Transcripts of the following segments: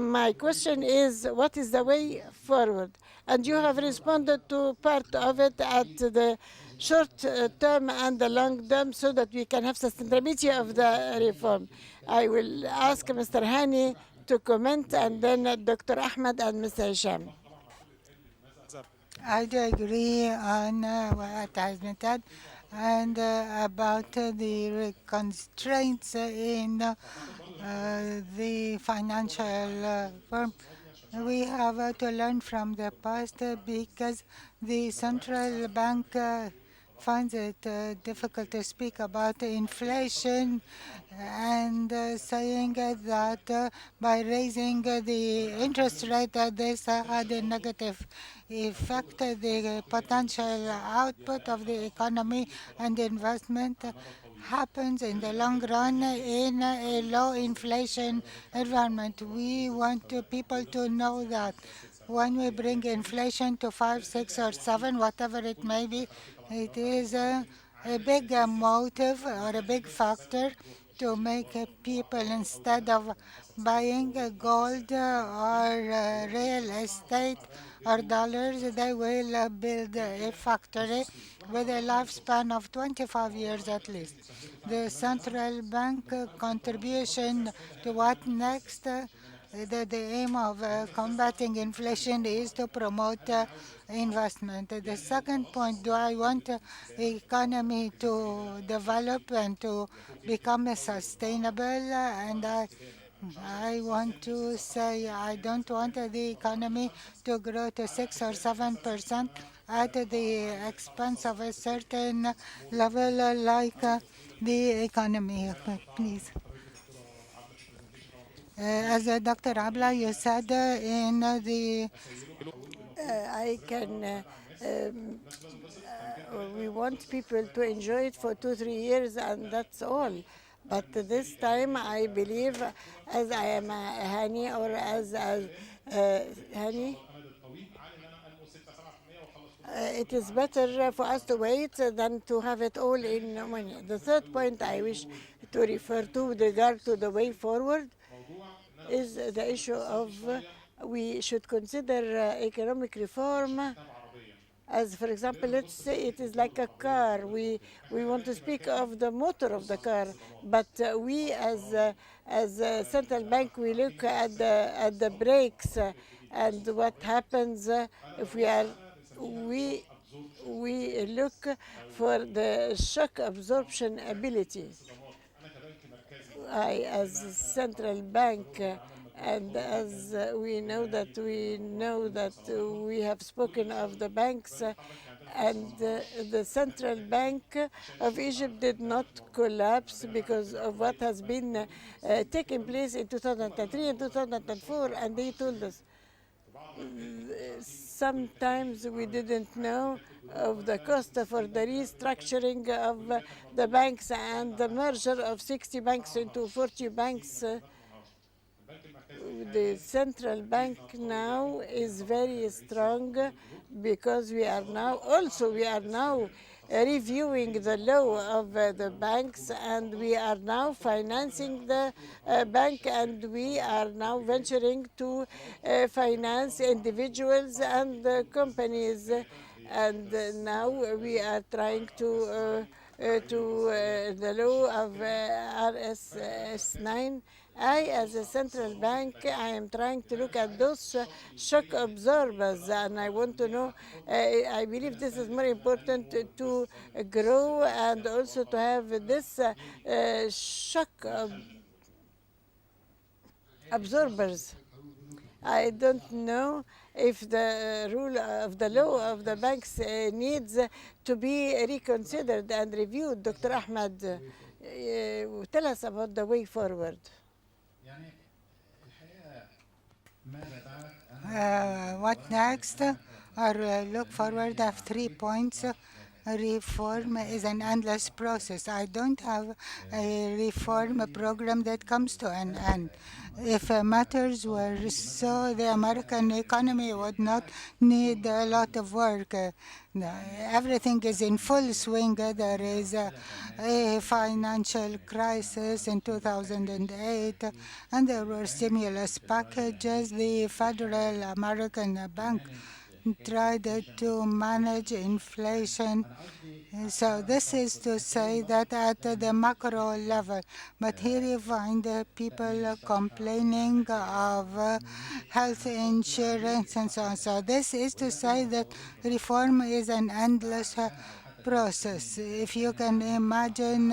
My question is, what is the way forward? And you have responded to part of it at the short term and the long term so that we can have sustainability of the reform. I will ask Mr. Hani to comment and then Dr. Ahmed and Mr. Hisham. I do agree on what has been said and about the constraints in the financial firm. We have to learn from the past because the central bank finds it difficult to speak about inflation and saying that by raising the interest rate, this had a negative affect the potential output of the economy and investment happens in the long run in a low inflation environment. We want people to know that when we bring inflation to 5, 6, or 7, whatever it may be, it is a big motive or a big factor to make people, instead of buying gold or real estate or dollars, they will build a factory with a lifespan of 25 years at least. The central bank contribution to what next? The aim of combating inflation is to promote investment. The second point, do I want economy to develop and to become sustainable? And I want to say I don't want the economy to grow to 6 or 7% at the expense of a certain level like the economy. Please. As Dr. Abla, you said in the I can. We want people to enjoy it for 2, 3 years, and that's all. But this time, I believe, as I am a Hani or as Hani, it is better for us to wait than to have it all in one year. The third point I wish to refer to with regard to the way forward is the issue of we should consider economic reform as, for example, let's say it is like a car. We want to speak of the motor of the car, but we as a central bank we look at the brakes and what happens if we we look for the shock absorption ability. I, as a central bank, and as we have spoken of the banks, and the central bank of Egypt did not collapse because of what has been taking place in 2003 and 2004, and they told us sometimes we didn't know of the cost for the restructuring of the banks and the merger of 60 banks into 40 banks. The central bank now is very strong because we are now reviewing the law of the banks, and we are now financing the bank, and we are now venturing to finance individuals and companies, and now we are trying to the law of RSS 9. I, as a central bank, I am trying to look at those shock absorbers, and I want to know. I believe this is more important to grow and also to have this shock absorbers. I don't know if the rule of the law of the banks needs to be reconsidered and reviewed. Dr. Ahmed, tell us about the way forward. what next or look forward. I have 3 points. reform is an endless process. I don't have a reform program that comes to an end. If matters were so, the American economy would not need a lot of work. Everything is in full swing. There is a financial crisis in 2008, and there were stimulus packages. The Federal American Bank tried to manage inflation. So this is to say that at the macro level, but here you find people complaining of health insurance and so on. So this is to say that reform is an endless process. If you can imagine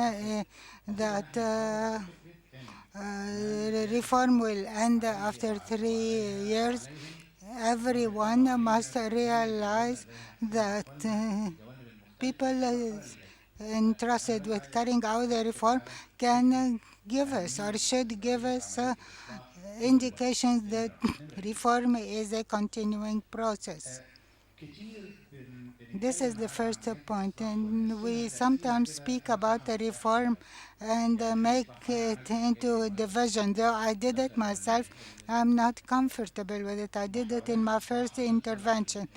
that reform will end after 3 years, everyone must realize that people entrusted with carrying out the reform can give us or should give us indications that reform is a continuing process. This is the first point, and we sometimes speak about the reform and make it into a division. Though I did it myself, I'm not comfortable with it. I did it in my first intervention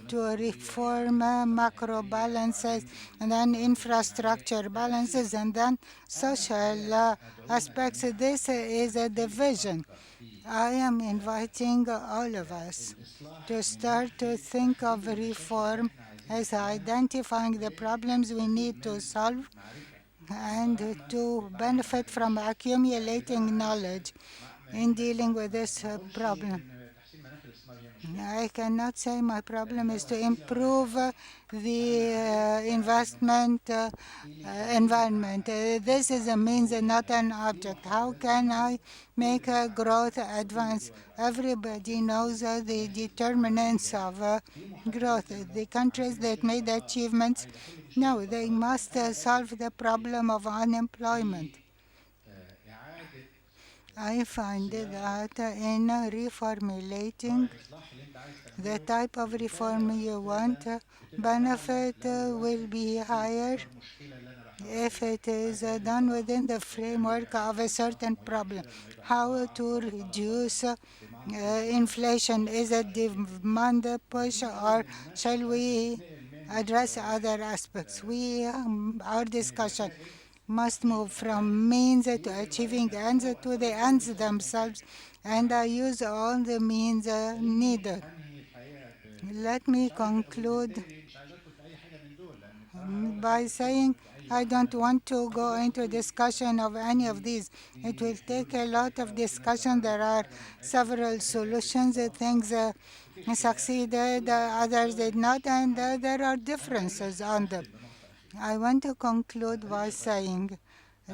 to reform macro balances, and then infrastructure balances, and then social aspects. This is a division. I am inviting all of us to start to think of reform as identifying the problems we need to solve and to benefit from accumulating knowledge in dealing with this problem. I cannot say my problem is to improve the investment environment. This is a means and not an object. How can I make growth advance? Everybody knows the determinants of growth. The countries that made achievements, no, they must solve the problem of unemployment. I find that in reformulating the type of reform you want, benefit will be higher if it is done within the framework of a certain problem. How to reduce inflation? Is it demand push, or shall we address other aspects? Our discussion must move from means to achieving ends to the ends themselves, and use all the means needed. Let me conclude by saying I don't want to go into discussion of any of these. It will take a lot of discussion. There are several solutions. Things succeeded, others did not, and there are differences on them. I want to conclude by saying,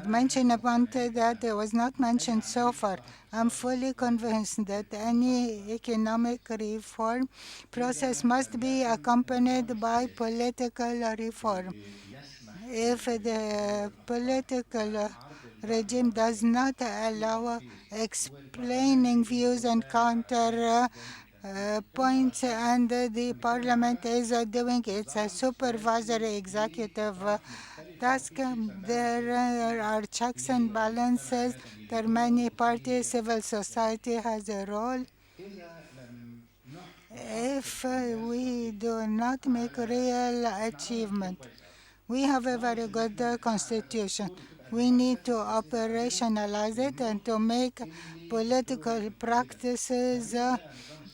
mention a point that was not mentioned so far. I'm fully convinced that any economic reform process must be accompanied by political reform. If the political regime does not allow explaining views and counter points, and the parliament is doing its supervisory executive task. There are checks and balances. There are many parties. Civil society has a role. If we do not make real achievement, we have a very good constitution. We need to operationalize it and to make political practices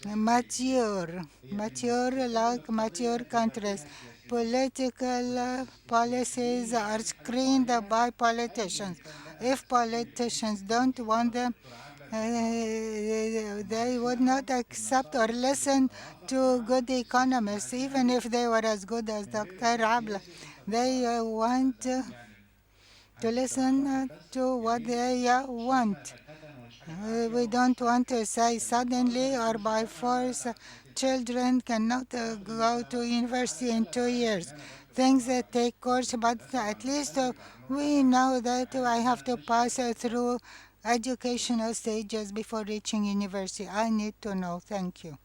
mature like mature countries. Political policies are screened by politicians. If politicians don't want them, they would not accept or listen to good economists, even if they were as good as Dr. Abla. They want to listen to what they want. We don't want to say suddenly or by force children cannot go to university in 2 years. Things that take course, but at least we know that I have to pass through educational stages before reaching university. I need to know. Thank you.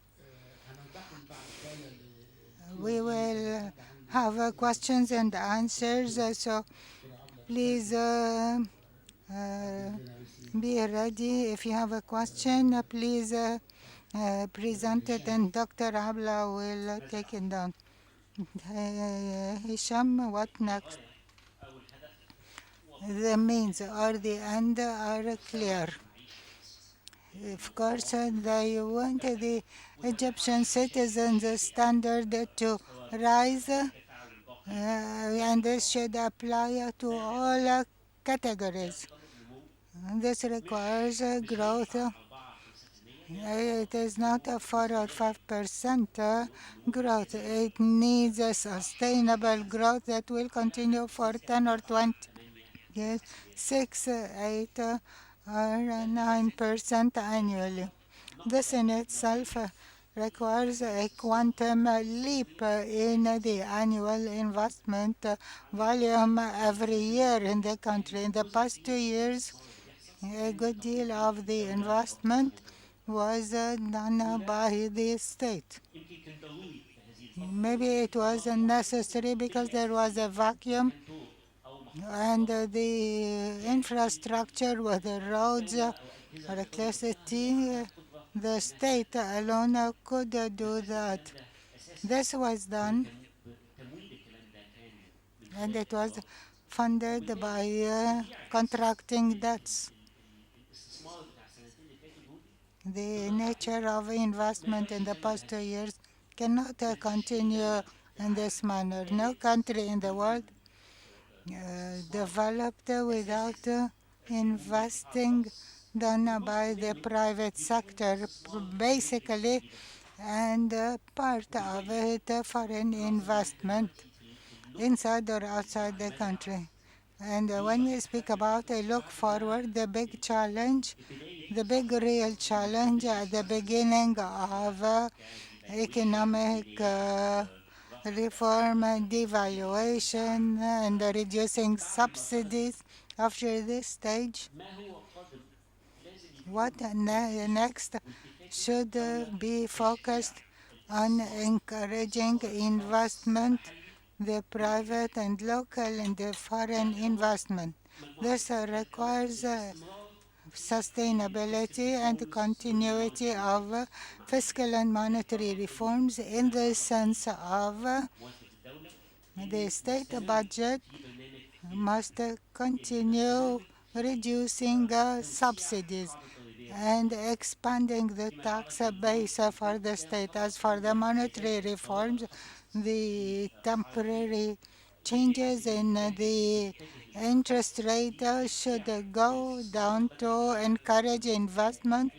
We will have questions and answers. So please be ready. If you have a question, please present it, and Dr. Abla will take it down. Hisham, what next? The means or the end are clear. Of course, they want the Egyptian citizens standard to rise, and this should apply to all categories. This requires growth. It is not a 4 or 5% growth. It needs a sustainable growth that will continue for 10 or 20 years, 6, 8, or 9% annually. This in itself requires a quantum leap in the annual investment volume every year in the country. In the past 2 years, a good deal of the investment was done by the state. Maybe it wasn't necessary because there was a vacuum and the infrastructure with the roads, electricity, the state alone could do that. This was done and it was funded by contracting debts. The nature of investment in the past 2 years cannot continue in this manner. No country in the world developed without investing done by the private sector, basically, and part of it foreign investment inside or outside the country. And when we speak about a look forward, the big challenge, the big real challenge at the beginning of economic reform and devaluation and reducing subsidies after this stage, what next should be focused on encouraging investment, the private and local and the foreign investment. This requires sustainability and continuity of fiscal and monetary reforms in the sense of the state budget must continue reducing subsidies and expanding the tax base for the state. As for the monetary reforms, the temporary changes in the interest rate should go down to encourage investment.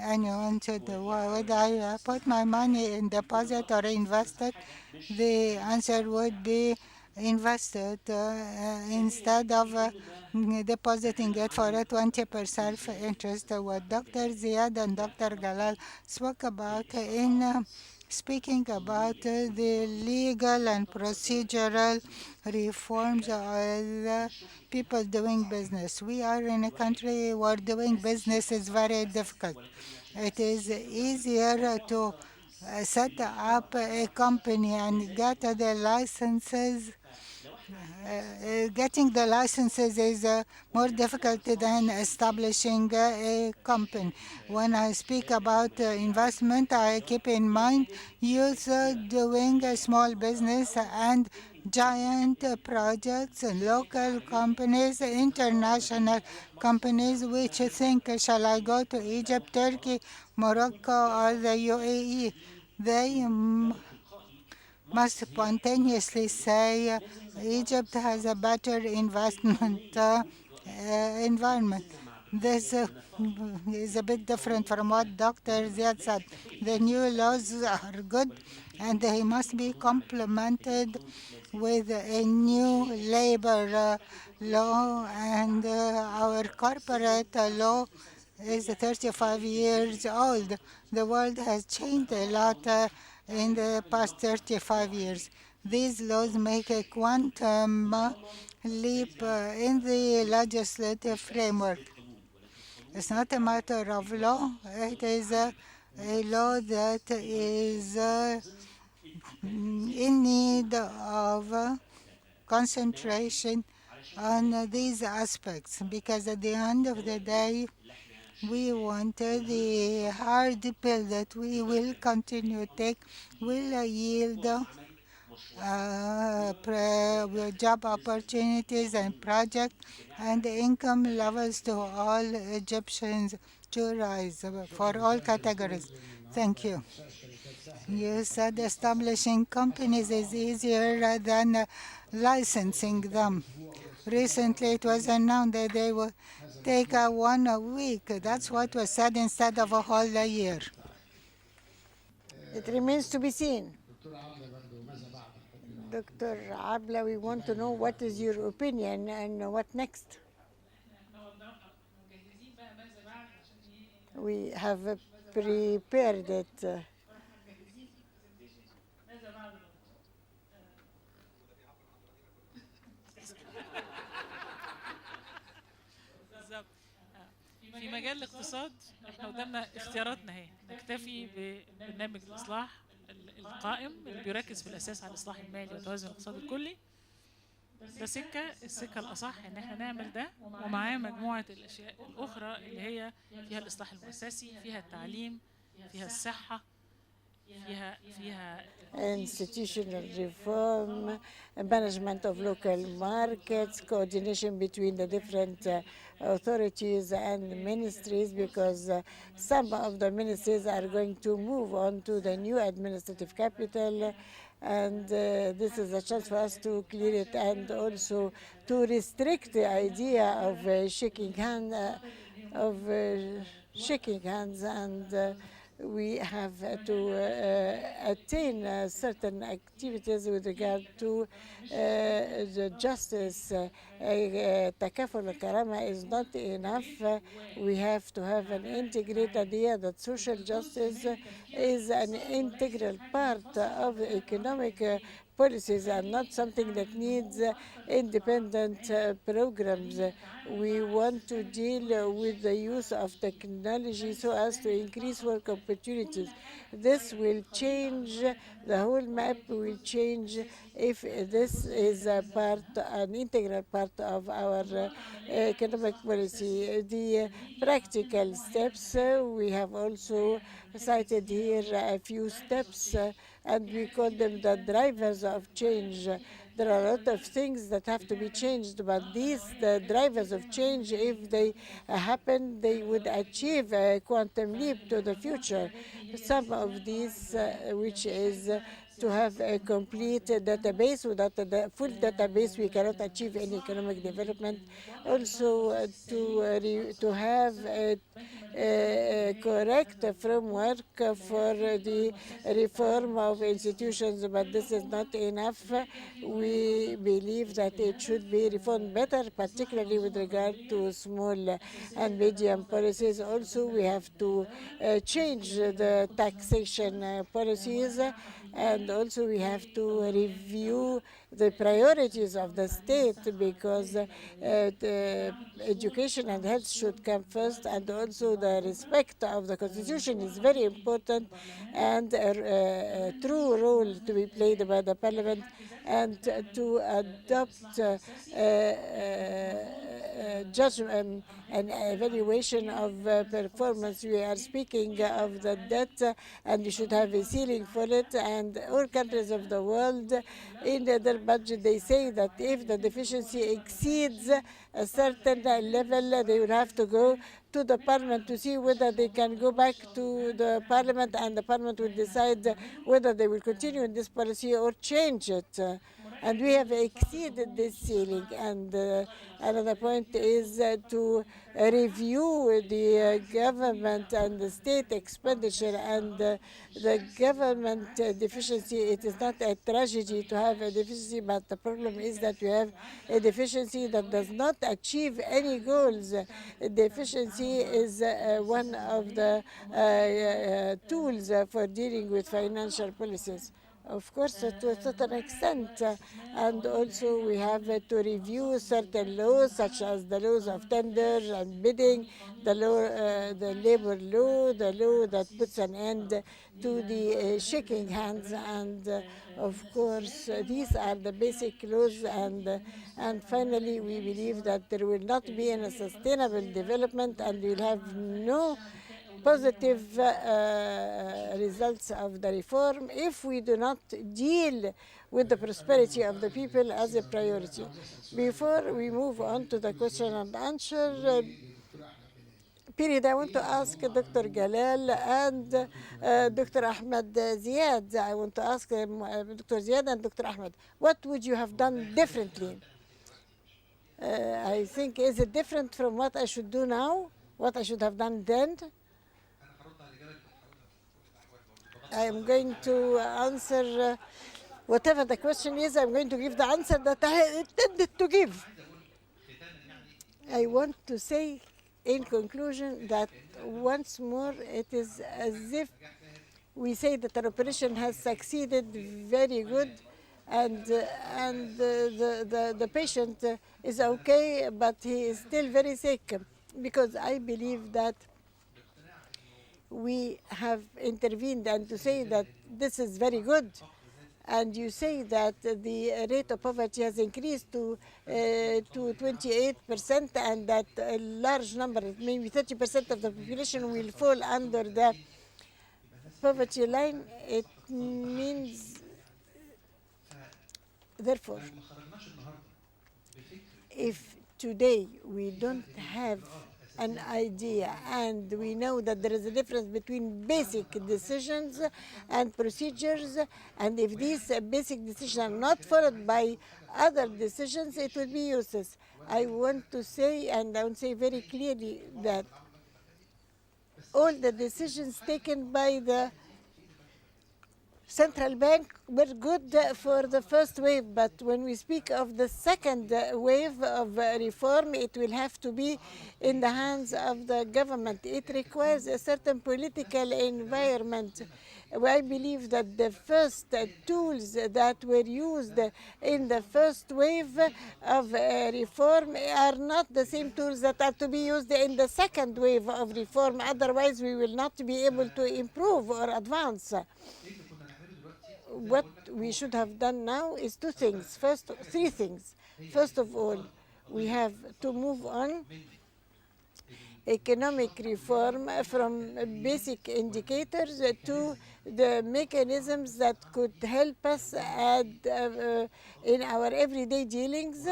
Anyone said, would I put my money in deposit or invested? The answer would be invested instead of depositing it for a 20% interest. What Dr. Ziad and Dr. Galal spoke about in speaking about the legal and procedural reforms of people doing business. We are in a country where doing business is very difficult. It is easier to set up a company and get the licenses. Getting the licenses is more difficult than establishing a company. When I speak about investment, I keep in mind youth doing a small business and giant projects, local companies, international companies which think, shall I go to Egypt, Turkey, Morocco, or the UAE? They must spontaneously say Egypt has a better investment environment. This is a bit different from what Dr. Ziad said. The new laws are good and they must be complemented with a new labor law, and our corporate law is 35 years old. The world has changed a lot in the past 35 years. These laws make a quantum leap in the legislative framework. It's not a matter of law, it is a law that is in need of concentration on these aspects, because at the end of the day, we want the hard pill that we will continue to take will yield job opportunities and projects and income levels to all Egyptians to rise for all categories. Thank you. You said establishing companies is easier than licensing them. Recently, it was announced that they will take 1 week. That's what was said instead of a whole year. It remains to be seen. Dr. Abla, we want to know what is your opinion and what next? We have prepared it. بالظبط. في مجال الاقتصاد احنا قدامنا اختياراتنا اهي، نكتفي ببرنامج الاصلاح القائم اللي بيركز في الاساس على الاصلاح المالي وتوازن الاقتصاد الكلي. ده السكه الاصح ان احنا نعمل ده، ومعاه مجموعه الاشياء الاخرى اللي هي فيها الاصلاح المؤسسي، فيها التعليم، فيها الصحه، فيها institutional reform, management of local markets, coordination between the different authorities and ministries, because some of the ministries are going to move on to the new administrative capital, and this is a chance for us to clear it and also to restrict the idea of shaking hands and we have to attain certain activities with regard to the justice. تكافل الكرامة is not enough. We have to have an integrated idea that social justice is an integral part of economic policies and not something that needs independent programs. We want to deal with the use of technology so as to increase work opportunities. This will change, the whole map will change if this is an integral part of our economic policy. The practical steps, we have also cited here a few steps and we call them the drivers of change. There are a lot of things that have to be changed, but the drivers of change, if they happen, they would achieve a quantum leap to the future. Some of these, which is to have a complete database. Without the full database, we cannot achieve any economic development. Also, to have a correct framework for the reform of institutions, but this is not enough. We believe that it should be reformed better, particularly with regard to small and medium policies. Also, we have to change the taxation policies, and also we have to review the priorities of the state, because the education and health should come first, and also the respect of the constitution is very important, and a true role to be played by the parliament, and to adopt judgment and evaluation of performance. We are speaking of the debt, and we should have a ceiling for it. And all countries of the world, in their budget, they say that if the deficiency exceeds a certain level, they will have to go to the parliament to see whether they can go back to the parliament, and the parliament will decide whether they will continue in this policy or change it. And we have exceeded this ceiling. And another point is to review the government and the state expenditure and the government deficiency. It is not a tragedy to have a deficiency, but the problem is that we have a deficiency that does not achieve any goals. Deficiency is one of the tools for dealing with financial policies. of course, to a certain extent. And also we have to review certain laws, such as the laws of tender and bidding, the labor law, the law that puts an end to the shaking hands. And of course, these are the basic laws. And finally, we believe that there will not be any sustainable development, and we'll have no positive results of the reform if we do not deal with the prosperity of the people as a priority. Before we move on to the question and answer period, I want to ask Dr. Jalal and Dr. Ahmed Ziad. I want to ask Dr. Ziad and Dr. Ahmed, what would you have done differently? I think, is it different from what I should do now? What I should have done then? I am going to answer whatever the question is. I'm going to give the answer that I intended to give. I want to say in conclusion that once more it is as if we say that our operation has succeeded very good, and the patient is okay, but he is still very sick, because I believe that we have intervened. And to say that this is very good, and you say that the rate of poverty has increased to 28%, and that a large number, maybe 30% of the population will fall under the poverty line, it means, therefore, if today we don't have an idea, and we know that there is a difference between basic decisions and procedures, and if these basic decisions are not followed by other decisions, it will be useless. I want to say, and I want to say very clearly, that all the decisions taken by the central bank were good for the first wave, but when we speak of the second wave of reform, it will have to be in the hands of the government. It requires a certain political environment. I believe that the first tools that were used in the first wave of reform are not the same tools that are to be used in the second wave of reform. Otherwise, we will not be able to improve or advance. What we should have done now is three things. First of all, we have to move on economic reform from basic indicators to the mechanisms that could help us in our everyday dealings.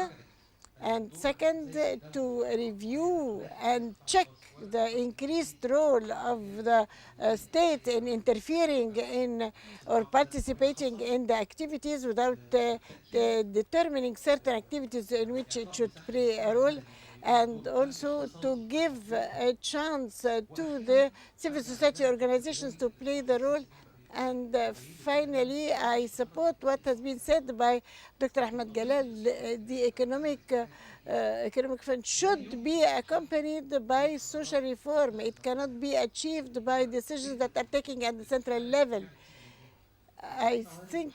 And second, to review and check the increased role of the state in interfering in or participating in the activities without determining certain activities in which it should play a role, and also to give a chance to the civil society organizations to play the role. And finally, I support what has been said by Dr. Ahmed Jalal. The economic fund should be accompanied by social reform. It cannot be achieved by decisions that are taken at the central level. I think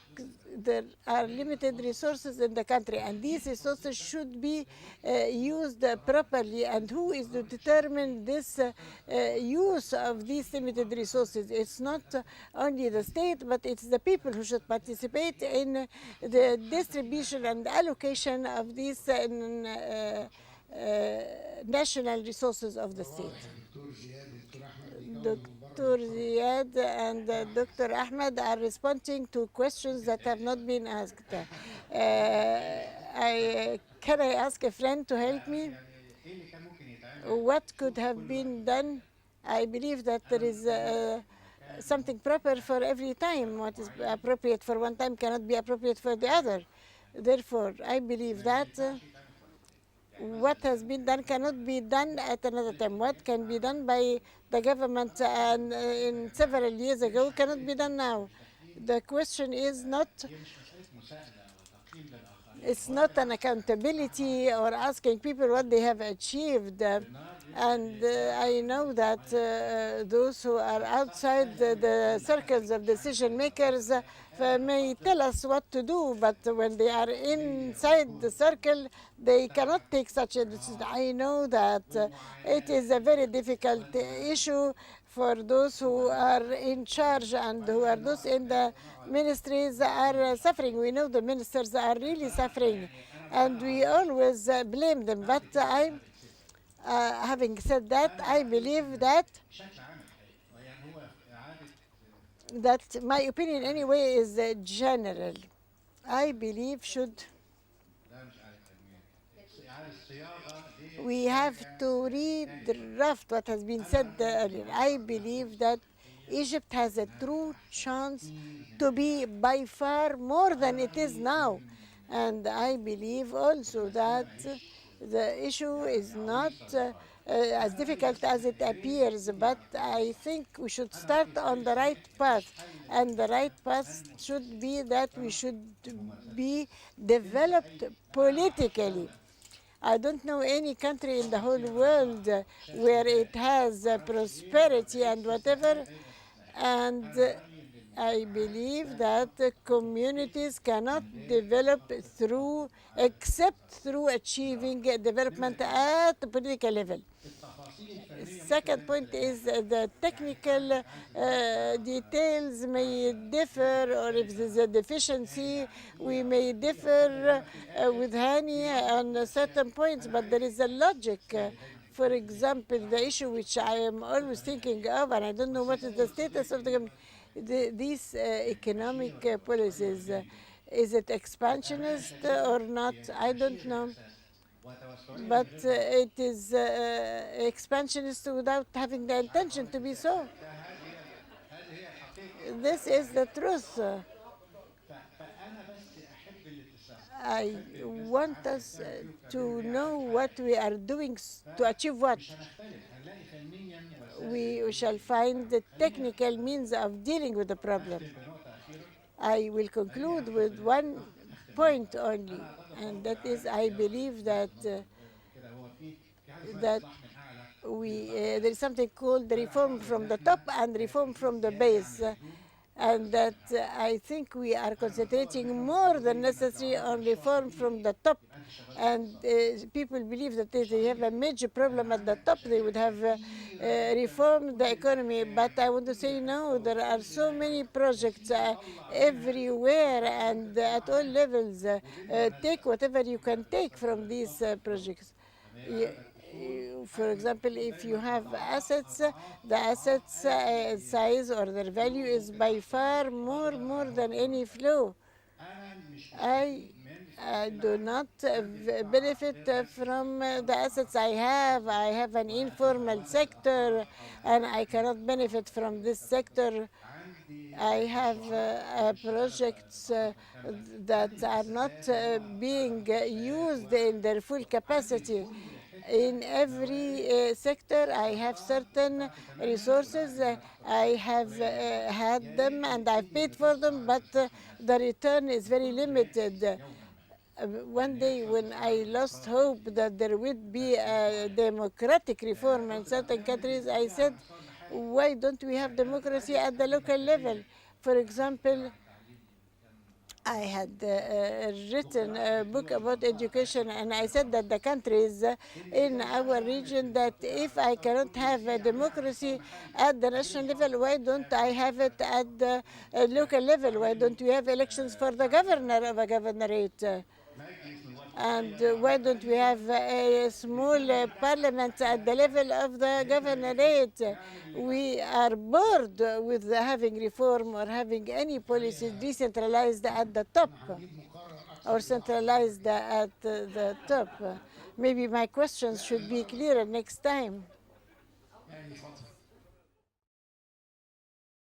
there are limited resources in the country, and these resources should be used properly. And who is to determine this use of these limited resources? It's not only the state, but it's the people who should participate in the distribution and allocation of these national resources of the state. Dr. Ziad and Dr. Ahmed are responding to questions that have not been asked. Can I ask a friend to help me? What could have been done? I believe that there is something proper for every time. What is appropriate for one time cannot be appropriate for the other. Therefore, I believe that what has been done cannot be done at another time. What can be done by the government and in several years ago cannot be done now. The question is not It's not an accountability or asking people what they have achieved. And I know that those who are outside the circles of decision makers may tell us what to do, but when they are inside the circle, they cannot take such a decision. I know that it is a very difficult issue for those who are in charge and who are those in the ministries are suffering. We know the ministers are really suffering, and we always blame them. But having said that, I believe that my opinion anyway is general. I believe we have to redraft what has been said earlier. I believe that Egypt has a true chance to be by far more than it is now. And I believe also that the issue is not as difficult as it appears, but I think we should start on the right path. And the right path should be that we should be developed politically. I don't know any country in the whole world where it has prosperity and whatever. And I believe that the communities cannot develop except through achieving development at the political level. Second point is the technical details may differ, or if there's a deficiency, we may differ with Hani on certain points, but there is a logic. For example, the issue which I am always thinking of, and I don't know what is the status of these economic policies. Is it expansionist or not? I don't know. But it is expansionist without having the intention to be so. This is the truth. I want us to know what we are doing to achieve what. We shall find the technical means of dealing with the problem. I will conclude with one point only, and that is I believe that there is something called the reform from the top and reform from the base. And that I think we are concentrating more than necessary on reform from the top. And people believe that if they have a major problem at the top, they would have reformed the economy. But I want to say no, there are so many projects everywhere and at all levels. Take whatever you can take from these projects. For example, if you have assets, the assets size or their value is by far more than any flow. I do not benefit from the assets I have. I have an informal sector, and I cannot benefit from this sector. I have projects that are not being used in their full capacity. In every sector, I have certain resources. I have had them and I've paid for them, but the return is very limited. One day when I lost hope that there would be a democratic reform in certain countries, I said, why don't we have democracy at the local level? For example, I had written a book about education, and I said that the countries in our region, that if I cannot have a democracy at the national level, why don't I have it at the local level? Why don't we have elections for the governor of a governorate? And why don't we have a small parliament at the level of the governorate? We are bored with having reform or having any policy decentralized at the top or centralized at the top. Maybe my questions should be clearer next time.